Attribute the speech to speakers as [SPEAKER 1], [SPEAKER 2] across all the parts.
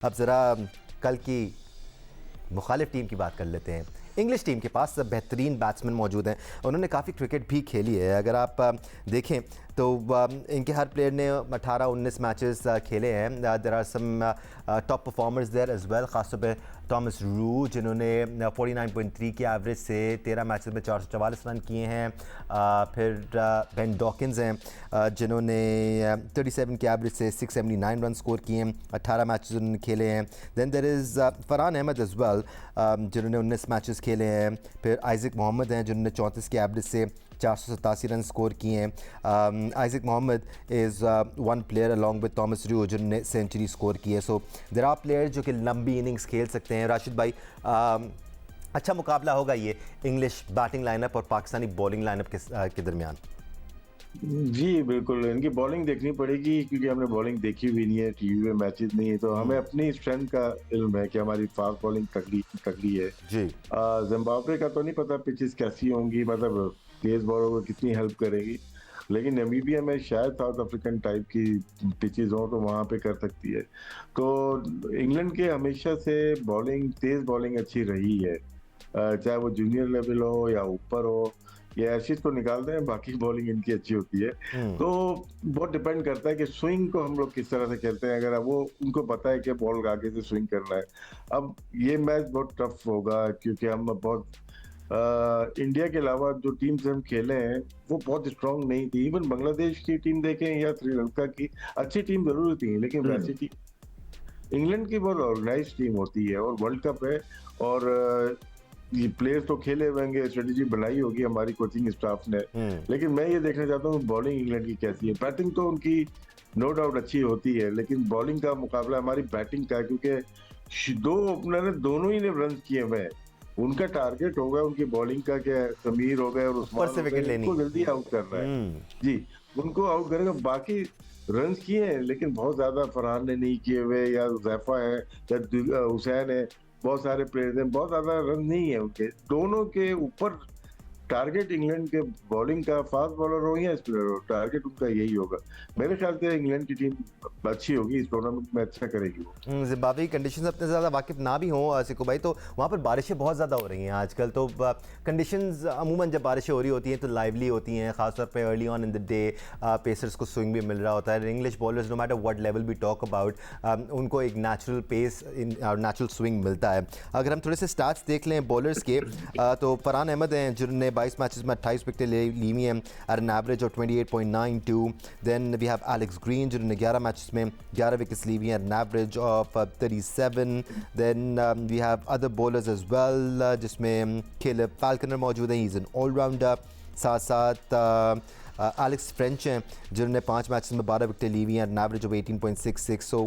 [SPEAKER 1] अब ज़रा कल की मुखालिफ टीम की बात कर लेते हैं। इंग्लिश टीम के पास बेहतरीन बैट्समैन मौजूद हैं। उन्होंने काफ़ी क्रिकेट भी खेली है। अगर आप देखें तो इनके हर प्लेयर ने 18-19 मैचेस खेले हैं। There are some top performers there as well, ख़ासतौर पे थॉमस रू जिन्होंने 49.3 की एवरेज से 13 मैचेस में 444 रन किए हैं। फिर बेन डॉकिंस हैं जिन्होंने 37 की एवरेज से 679 रन स्कोर किए हैं। 18 मैचेस उन्होंने खेले हैं। Then there is Farhan Ahmed as well जिन्होंने 19 मैचेस खेले हैं। फिर आइज़िक मोहम्मद हैं जिन्होंने 34 की एवरेज से 487 रन स्कोर किए हैं। Isaac Mohammed is one player along with Thomas Rew जिन्होंने सेंचुरी स्कोर की है। सो देयर आर प्लेयर्स जो कि लंबी इनिंग्स खेल सकते हैं। राशिद भाई, अच्छा मुकाबला होगा ये इंग्लिश बैटिंग लाइनअप और पाकिस्तानी बॉलिंग लाइनअप के दरमियान।
[SPEAKER 2] जी, बिल्कुल, इनकी बॉलिंग देखनी पड़ेगी क्योंकि हमने बॉलिंग देखी भी नहीं है, टीवी में मैचेस नहीं है, तो हमें अपनी स्ट्रेंथ का इल्म है कि हमारी फास्ट बॉलिंग तगड़ी तगड़ी है।
[SPEAKER 1] जी।
[SPEAKER 2] ज़िम्बाब्वे का तो नहीं पता पिचेस कैसी होंगी, मतलब तेज़ बॉलर को कितनी हेल्प करेगी, लेकिन नामीबिया में शायद साउथ अफ्रीकन टाइप की पिचेस हों तो वहाँ पे कर सकती है। तो इंग्लैंड के हमेशा से बॉलिंग तेज़ बॉलिंग अच्छी रही है। चाहे वो जूनियर लेवल हो या ऊपर हो, ये एशिज को निकालते हैं, बाकी बॉलिंग इनकी अच्छी होती है। तो बहुत डिपेंड करता है कि स्विंग को हम लोग किस तरह से खेलते हैं। अगर वो उनको पता है कि बॉल आगे से स्विंग करना है। अब ये मैच बहुत टफ होगा क्योंकि हम बहुत इंडिया के अलावा जो टीम्स हम खेले हैं वो बहुत स्ट्रांग नहीं थी। इवन बांग्लादेश की टीम देखें या श्रीलंका की, अच्छी टीम जरूर थी, लेकिन वैसी टीम इंग्लैंड की बहुत ऑर्गेनाइज टीम होती है और वर्ल्ड कप है। और ये प्लेयर्स तो खेले होंगे, स्ट्रेटेजी बनाई होगी हमारी कोचिंग स्टाफ ने, लेकिन मैं ये देखना चाहता हूँ बॉलिंग इंग्लैंड की कैसी है। बैटिंग तो उनकी नो डाउट अच्छी होती है, लेकिन बॉलिंग का मुकाबला हमारी बैटिंग का है क्योंकि दो ओपनर ने दोनों ही ने रन किए हुए हैं। उनका टारगेट होगा उनकी बॉलिंग का कि समीर हो गए और उस्मान हो गए, उनको जल्दी आउट करना है। जी, उनको आउट करेगा। बाकी रन किए हैं लेकिन बहुत ज्यादा फरहान ने नहीं किए हुए, या जैफा है या हुसैन है, बहुत सारे प्लेयर्स हैं, बहुत ज्यादा रन नहीं है उनके। दोनों के ऊपर टारगेट इंग्लैंड के बॉलिंग का, फास्ट बॉलर हो या स्पिनर हो, टारगेट उनका यही होगा। मेरे ख्याल से इंग्लैंड की टीम अच्छी होगी, इस टूर्नामेंट में अच्छा करेगी वो।
[SPEAKER 1] ज़िम्बाब्वे की कंडीशंस अपने ज़्यादा वाकिफ ना भी हों सिको भाई, तो वहाँ पर बारिशें बहुत ज़्यादा हो रही हैं आजकल। तो कंडीशंस अमूमन जब बारिशें हो रही होती हैं तो लाइवली होती हैं, ख़ासतौर पे early on in the day pacers को स्विंग भी मिल रहा होता है। English bowlers no matter what level we talk about, उनको एक नेचुरल पेस और नेचुरल स्विंग मिलता है। अगर हम थोड़े से स्टार्ट्स देख लें बॉलर्स के, तो फरहान अहमद हैं जिन्होंने 22 मैचेस में 28 विकेटें ली हुई हैं at an average of 28.92। Then we have Alex Green जिन्होंने 11 मैचेस में 11 विकेट्स ली हुई हैं, an average of 37. Then we have other bowlers as well, जिसमें Caleb Falconer मौजूद हैं, he's an all-rounder। साथ साथ एलेक्स फ्रेंच हैं जिन्होंने 5 मैचेस में 12 विकेटें ली हुई हैं, an average of 18.66। So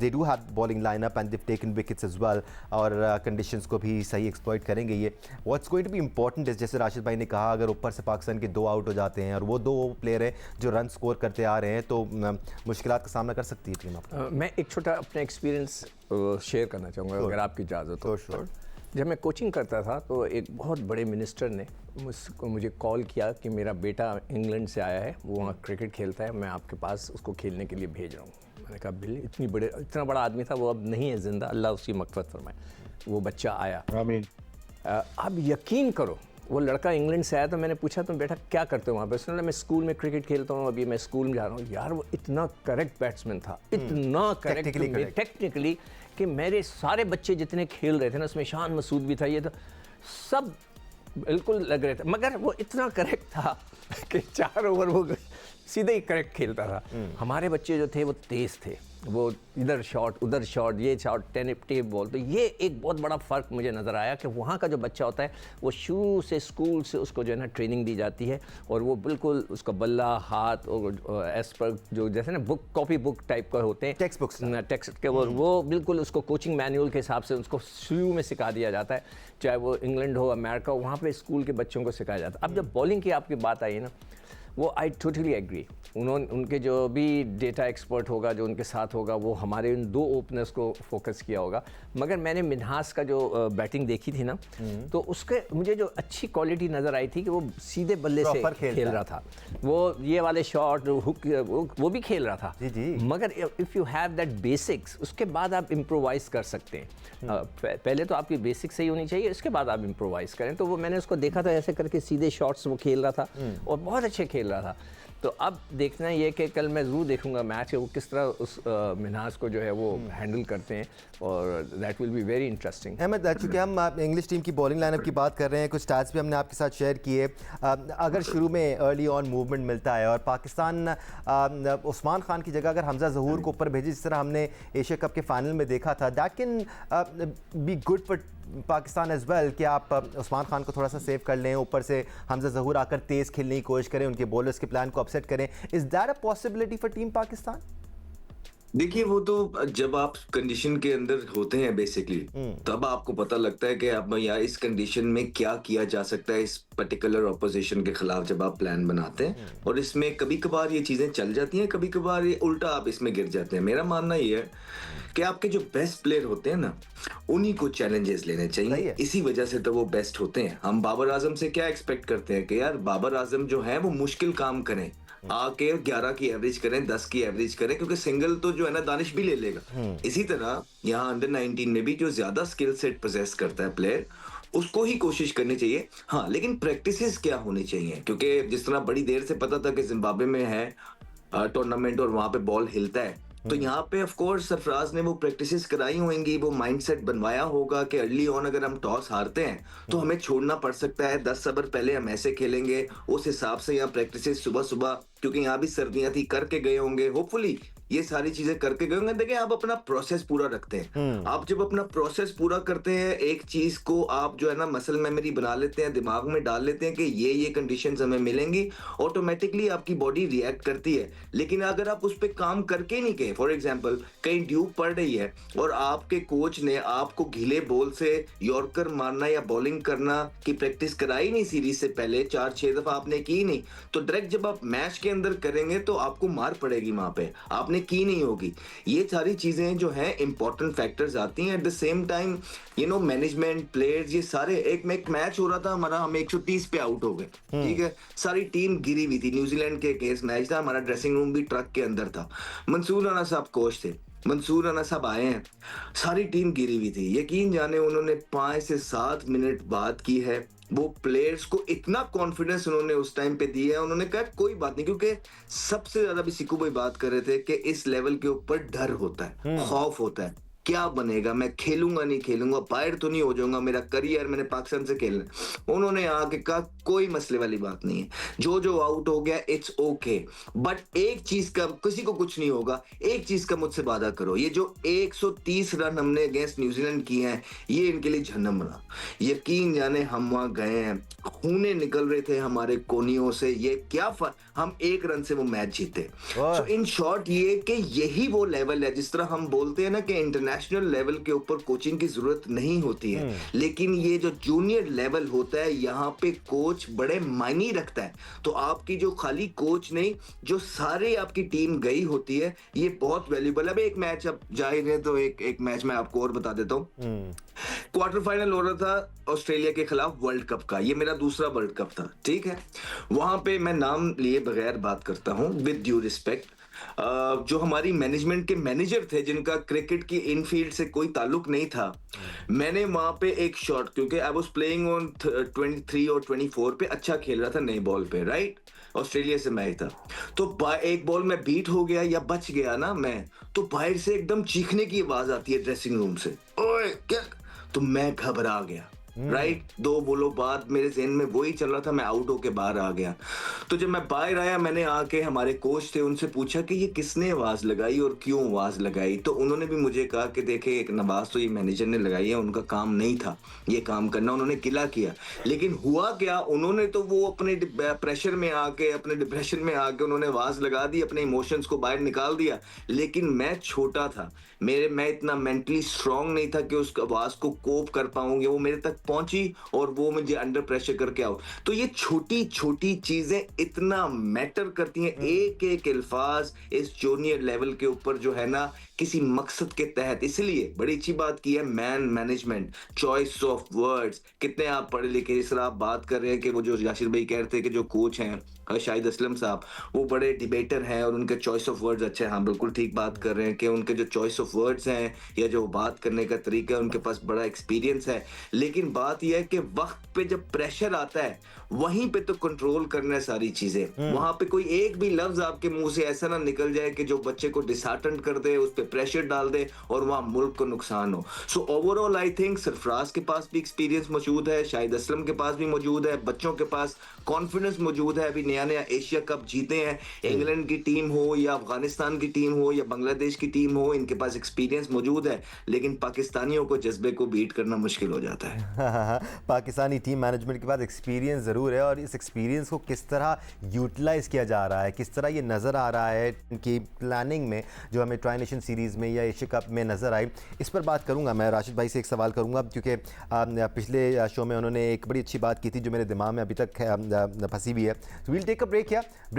[SPEAKER 1] they do have bowling lineup and they've taken wickets as well, और कंडीशंस को भी सही एक्सप्लॉइट करेंगे ये। What's going to be important is, जैसे राशिद भाई ने कहा, अगर ऊपर से पाकिस्तान के 2 आउट हो जाते हैं और वो 2 प्लेयर हैं जो रन स्कोर करते आ रहे हैं, तो मुश्किलात का सामना कर सकती है टीम आपको।
[SPEAKER 3] मैं एक छोटा अपना एक्सपीरियंस शेयर करना चाहूँगा अगर आपकी इजाज़त हो।
[SPEAKER 1] श्योर।
[SPEAKER 3] जब मैं कोचिंग करता था तो एक बहुत बड़े मिनिस्टर ने मुझे कॉल किया कि मेरा बेटा इंग्लैंड से आया है, वो वहाँ क्रिकेट खेलता है, मैं आपके पास उसको खेलने के लिए भेज रहा हूँ। मैंने कहा बिल, इतना बड़ा आदमी था, वो अब नहीं है ज़िंदा, अल्लाह उसकी मग़फ़िरत फरमाए। वो बच्चा आया,
[SPEAKER 2] आमीन।
[SPEAKER 3] अब यकीन करो वो लड़का इंग्लैंड से आया तो मैंने पूछा तुम बेटा क्या करते हो वहाँ पे? उसने बोला मैं स्कूल में क्रिकेट खेलता हूँ, अभी मैं स्कूल में जा रहा हूँ। यार वो इतना करेक्ट बैट्समैन था, इतना करेक्ट टेक्निकली कि मेरे सारे बच्चे जितने खेल रहे थे ना, उसमें शान मसूद भी था, ये तो सब बिल्कुल लग रहे थे, मगर वो इतना करेक्ट था कि 4 ओवर वो सीधे ही करेक्ट खेलता था। हमारे बच्चे जो थे वो तेज़ थे, वो इधर शॉट उधर शॉट, ये शॉट टेप बॉल। तो ये एक बहुत बड़ा फ़र्क मुझे नज़र आया कि वहाँ का जो बच्चा होता है वो शुरू से स्कूल से उसको जो है ना ट्रेनिंग दी जाती है, और वो बिल्कुल उसका बल्ला हाथ और एज पर जो जैसे ना बुक कॉपी बुक टाइप का होते हैं,
[SPEAKER 1] टेक्स्ट बुक्स
[SPEAKER 3] टेक्स्ट के, वो बिल्कुल उसको कोचिंग मैनुअल के हिसाब से उसको शुरू में सिखा दिया जाता है, चाहे वो इंग्लैंड हो अमेरिका हो, वहाँ पर स्कूल के बच्चों को सिखाया जाता है। अब जब बॉलिंग की आपकी बात आई ना, वो आई टोटली एग्री। उनके जो भी डेटा एक्सपर्ट होगा जो उनके साथ होगा वो हमारे इन 2 ओपनर्स को फोकस किया होगा। मगर मैंने मिन्हास का जो बैटिंग देखी थी ना, तो उसके मुझे जो अच्छी क्वालिटी नज़र आई थी कि वो सीधे बल्ले से खेल रहा था, वो ये वाले शॉट हुक वो भी खेल रहा था। मगर if you have that basics, उसके बाद आप इम्प्रोवाइज़ कर सकते हैं। पहले तो आपकी बेसिक सही होनी चाहिए, इसके बाद आप इम्प्रोवाइज़ करें। तो वो मैंने उसको देखा था ऐसे करके सीधे शॉट्स वो खेल रहा था और बहुत अच्छे खेल रहा था। तो अब देखना ये कि कल मैं ज़रूर देखूंगा मैच कि वो किस तरह उस मिन्हास को जो है वो हैंडल करते हैं, और that will be very interesting.
[SPEAKER 1] Ahmed, चूँकि हम इंग्लिश टीम की बॉलिंग लाइनअप की बात कर रहे हैं, कुछ स्टैट्स भी हमने आपके साथ शेयर किए। अगर शुरू में अर्ली ऑन मूवमेंट मिलता है और पाकिस्तान उस्मान खान की जगह अगर हमजा ज़हूर को ऊपर भेजे, जिस तरह हमने एशिया कप के फाइनल में देखा था, that can be good for Pakistan as well कि आप उस्मान खान को थोड़ा सा सेव कर लें, ऊपर से हमजा ज़हूर आकर तेज़ खेलने की कोशिश करें, उनके बॉलर्स के प्लान को अपसेट करें। Is that a possibility for team Pakistan?
[SPEAKER 4] देखिए, वो तो जब आप कंडीशन के अंदर होते हैं बेसिकली, तब आपको पता लगता है कि अब यार इस कंडीशन में क्या किया जा सकता है इस पर्टिकुलर ऑपोजिशन के खिलाफ, जब आप प्लान बनाते हैं। और इसमें कभी कभार ये चीजें चल जाती हैं, कभी कभार ये उल्टा आप इसमें गिर जाते हैं। मेरा मानना ये है कि आपके जो बेस्ट प्लेयर होते हैं ना, उन्हीं को चैलेंजेस लेने चाहिए, इसी वजह से तो वो बेस्ट होते हैं। हम बाबर आजम से क्या एक्सपेक्ट करते हैं कि यार बाबर आजम जो है वो मुश्किल काम करें, आके 11 की एवरेज करें, 10 की एवरेज करें, क्योंकि सिंगल तो जो है ना दानिश भी ले लेगा। इसी तरह यहाँ अंडर 19 में भी जो ज्यादा स्किल सेट पोजेस करता है प्लेयर, उसको ही कोशिश करनी चाहिए। हाँ, लेकिन प्रैक्टिसेस क्या होनी चाहिए, क्योंकि जिस तरह बड़ी देर से पता था कि जिम्बाब्वे में है टूर्नामेंट और वहां पे बॉल हिलता है, तो यहाँ पे ऑफ कोर्स सरफराज ने वो प्रैक्टिसेस कराई होंगी, वो माइंडसेट बनवाया होगा कि अर्ली ऑन अगर हम टॉस हारते हैं तो हमें छोड़ना पड़ सकता है, 10 ओवर पहले हम ऐसे खेलेंगे। उस हिसाब से यहाँ प्रैक्टिसेस सुबह सुबह, क्योंकि यहाँ भी सर्दियां थी, करके गए होंगे। होपफुली ये सारी चीजें करके गए होंगे। देखिए, आप अपना प्रोसेस पूरा रखते हैं, आप जब अपना प्रोसेस पूरा करते हैं, एक चीज को आप जो है ना मसल मेमोरी बना लेते हैं, दिमाग में डाल लेते हैं कि ये कंडीशंस हमें मिलेंगी, ऑटोमेटिकली आपकी बॉडी रिएक्ट करती है। लेकिन अगर आप उस पर काम करके नहीं गए, फॉर एग्जाम्पल कहीं ड्यूब पड़ रही है और आपके कोच ने आपको घिले बॉल से यॉर्कर मारना या बॉलिंग करना की प्रैक्टिस कराई नहीं सीरीज से पहले, 4-6 दफा आपने की नहीं, तो डायरेक्ट जब आप मैच के अंदर करेंगे तो आपको मार पड़ेगी, वहां पे आपने की नहीं होगी। ये सारी चीजें जो हैं इंपॉर्टेंट फैक्टर्स आती हैं। At the same time management, players, ये सारे एक मैच हो रहा था हमारा, हम 130 पे आउट हो गए, ठीक है, सारी टीम गिरी हुई थी। न्यूजीलैंड के अगेंस्ट मैच था, हमारा ड्रेसिंग रूम भी ट्रक के अंदर था। मंसूर राना साहब कोच थे, मंसूर राना साहब आए हैं, सारी टीम गिरी हुई थी। यकीन जाने उन्होंने 5 से 7 मिनट बात की है, वो प्लेयर्स को इतना कॉन्फिडेंस उन्होंने उस टाइम पे दिया है। उन्होंने कहा कोई बात नहीं, क्योंकि सबसे ज्यादा भी सिक्कू भाई बात कर रहे थे कि इस लेवल के ऊपर डर होता है, खौफ होता है, क्या बनेगा, मैं खेलूंगा नहीं खेलूंगा, बाहर तो नहीं हो जाऊंगा, मेरा करियर मैंने पाकिस्तान से खेलना। उन्होंने आके कहा कोई मसले वाली बात नहीं है, जो आउट हो गया इट्स ओके, बट एक चीज का, किसी को कुछ नहीं होगा, एक चीज का मुझसे वादा करो, ये जो 130 रन हमने अगेंस्ट न्यूजीलैंड किए हैं, ये इनके लिए जहन्नम बना। यकीन जाने हम वहां गए हैं, खूने निकल रहे थे हमारे कोनियों से, ये क्या हम 1 रन से वो मैच जीते। सो इन शॉर्ट ये कि यही वो लेवल है, जिस तरह हम बोलते हैं ना कि इंटरनेशनल लेवल के ऊपर कोचिंग की जरूरत नहीं होती है, लेकिन ये जो जूनियर लेवल होता है, यहाँ पे कोच बड़े मायने रखता है। तो आपकी जो खाली कोच नहीं, जो सारे आपकी टीम गई होती है, ये बहुत वैल्यूबल है। अब एक मैच, अब जाहिर है तो एक मैच मैं आपको और बता देता हूँ। क्वार्टर फाइनल हो रहा था ऑस्ट्रेलिया के खिलाफ वर्ल्ड कप का, ये मेरा दूसरा वर्ल्ड कप था, ठीक है। वहां पे मैं नाम लिए बगैर बात करता हूँ, विद ड्यू रिस्पेक्ट, जो हमारी मैनेजमेंट के मैनेजर थे, जिनका क्रिकेट की इनफील्ड से कोई ताल्लुक नहीं था, मैंने वहां पे एक शॉट, क्योंकि आई वाज प्लेइंग ऑन 23 और 24 पे, अच्छा खेल रहा था नई बॉल पे, राइट, ऑस्ट्रेलिया से मैच था, तो एक बॉल में बीट हो गया या बच गया ना मैं, तो बाहर से एकदम चीखने की आवाज आती है ड्रेसिंग रूम से, ओए क्या, तो मैं घबरा गया, राइट। 2 बॉलों बाद मेरे ज़हन में वही चल रहा था, मैं आउट होके बाहर आ गया। तो जब मैं बाहर आया, मैंने आके हमारे कोच थे उनसे पूछा कि ये किसने आवाज लगाई और क्यों आवाज लगाई, तो उन्होंने भी मुझे कहा कि देखे एक नवाज तो ये मैनेजर ने लगाई है, उनका काम नहीं था ये काम करना, उन्होंने गिला किया। लेकिन हुआ क्या, उन्होंने तो वो अपने प्रेशर में आके, अपने डिप्रेशन में आके उन्होंने आवाज लगा दी, अपने इमोशंस को बाहर निकाल दिया। लेकिन मैं छोटा था, मैं इतना मेंटली स्ट्रांग नहीं था कि उस आवाज को कोप कर पाऊंगी, वो मेरे तक पहुंची और वो मुझे अंडर प्रेशर करके आउट। तो ये छोटी छोटी चीजें इतना मैटर करती हैं, एक एक अल्फाज इस जूनियर लेवल के ऊपर जो है ना किसी मकसद के तहत। इसलिए बड़ी अच्छी बात की है man management, choice of words. कितने आप पढ़े लिखे, इस तरह आप बात कर रहे हैं कि वो जो याशिर भाई कह रहे थे कि जो कोच हैं शाहिद असलम साहब, वो बड़े डिबेटर हैं और उनके चॉइस ऑफ वर्ड्स अच्छे हैं। हाँ बिल्कुल ठीक बात कर रहे हैं कि उनके जो चॉइस ऑफ वर्ड्स हैं या जो बात करने का तरीका है, उनके पास बड़ा एक्सपीरियंस है। लेकिन बात यह है कि वक्त पे जब प्रेशर आता है वहीं पे तो कंट्रोल करना है सारी चीजें। वहां पे कोई एक भी लफ्ज आपके मुंह से ऐसा ना निकल जाए कि जो बच्चे को डिसहार्टन कर दे, उस पर प्रेशर डाल दे और वहां मुल्क को नुकसान हो। So overall I think Sarfaraz के पास भी एक्सपीरियंस मौजूद है, शाहिद असलम के पास भी मौजूद है, बच्चों के पास कॉन्फिडेंस मौजूद है। अभी नया नया एशिया कप जीते हैं, इंग्लैंड की टीम हो या अफगानिस्तान की टीम हो या बांग्लादेश की टीम हो, इनके पास एक्सपीरियंस मौजूद है। लेकिन पाकिस्तानियों को जज्बे को बीट करना मुश्किल हो जाता है।
[SPEAKER 1] पाकिस्तानी टीम मैनेजमेंट के पास एक्सपीरियंस ज़रूर है और इस एक्सपीरियंस को किस तरह यूटिलाइज़ किया जा रहा है, किस तरह ये नज़र आ रहा है कि प्लानिंग में जो हमें ट्राई नेशन सीरीज़ में या एशिया कप में नज़र आई, इस पर बात करूंगा। मैं राशिद भाई से एक सवाल करूंगा क्योंकि पिछले शो में उन्होंने एक बड़ी अच्छी बात की थी जो मेरे दिमाग में अभी तक फंसी हुई है। Will take a break.